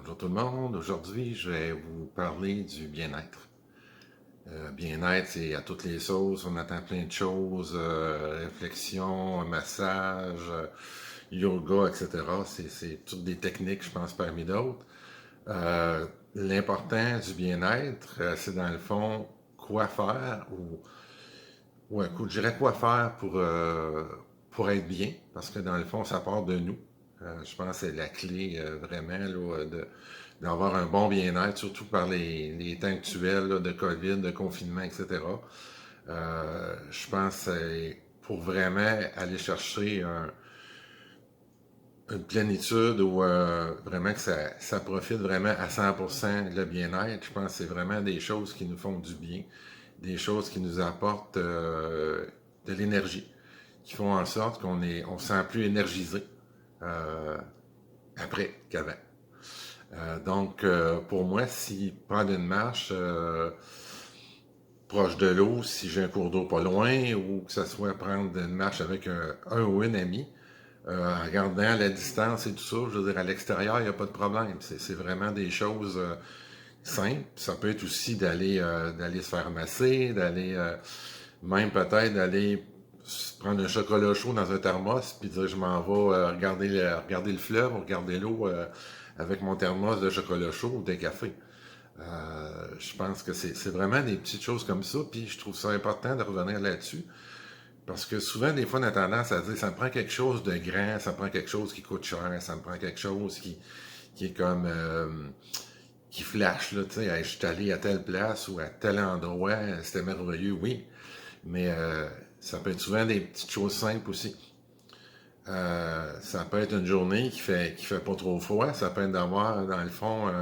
Bonjour tout le monde. Aujourd'hui, je vais vous parler du bien-être. Bien-être, c'est à toutes les sauces. On attend plein de choses. Réflexion, massage, yoga, etc. C'est toutes des techniques, je pense, parmi d'autres. L'important du bien-être, c'est dans le fond quoi faire ou un coup, je dirais quoi faire pour être bien, parce que dans le fond, ça part de nous. Je pense que c'est la clé vraiment là, d'avoir un bon bien-être, surtout par les temps actuels là, de COVID, de confinement, etc. Je pense que c'est pour vraiment aller chercher une plénitude ou vraiment que ça profite vraiment à 100% le bien-être. Je pense que c'est vraiment des choses qui nous font du bien, des choses qui nous apportent de l'énergie, qui font en sorte on se sent plus énergisé euh, après qu'avant. Pour moi, si prendre une marche proche de l'eau, si j'ai un cours d'eau pas loin, ou que ce soit prendre une marche avec un ou une amie, en regardant la distance et tout ça, je veux dire, à l'extérieur, il n'y a pas de problème. C'est vraiment des choses simples. Ça peut être aussi d'aller se faire masser, même peut-être d'aller prendre un chocolat chaud dans un thermos, puis dire je m'en vais regarder le fleuve ou regarder l'eau avec mon thermos de chocolat chaud ou de café. Je pense que c'est vraiment des petites choses comme ça, puis je trouve ça important de revenir là-dessus. Parce que souvent, des fois, on a tendance à dire ça me prend quelque chose de grand, ça me prend quelque chose qui coûte cher, ça me prend quelque chose qui est comme qui flash, là, tu sais, hey, je suis allé à telle place ou à tel endroit, c'était merveilleux, oui. Mais ça peut être souvent des petites choses simples aussi. Ça peut être une journée qui fait pas trop froid, ça peut être d'avoir, dans le fond,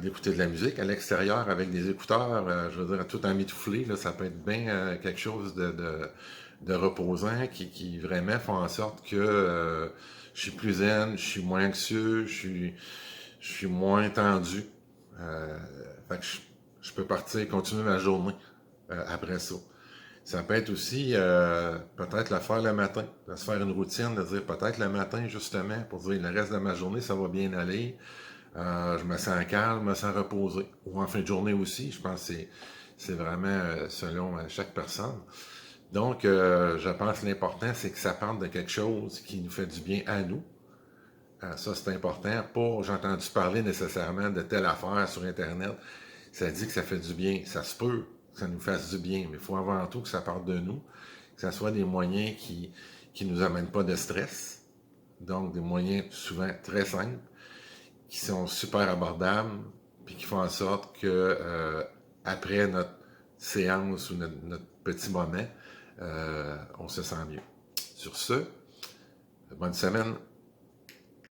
d'écouter de la musique à l'extérieur avec des écouteurs, je veux dire, tout en mitouflé, là, ça peut être bien quelque chose de reposant qui vraiment font en sorte que je suis plus zen, je suis moins anxieux, je suis moins tendu. Euh, fait que je peux partir, continuer ma journée après ça. Ça peut être aussi peut-être le faire le matin, de se faire une routine, de dire peut-être le matin justement, pour dire le reste de ma journée, ça va bien aller. Je me sens calme, je me sens reposé. Ou en fin de journée aussi, je pense que c'est vraiment selon chaque personne. Donc, je pense que l'important, c'est que ça parte de quelque chose qui nous fait du bien à nous. Ça, c'est important. Pas, j'ai entendu parler nécessairement de telle affaire sur Internet. Ça dit que ça fait du bien. Ça se peut que ça nous fasse du bien, mais il faut avant tout que ça parte de nous, que ça soit des moyens qui nous amènent pas de stress. Donc, des moyens souvent très simples, qui sont super abordables, puis qui font en sorte que après notre séance ou notre petit moment, on se sent mieux. Sur ce, bonne semaine.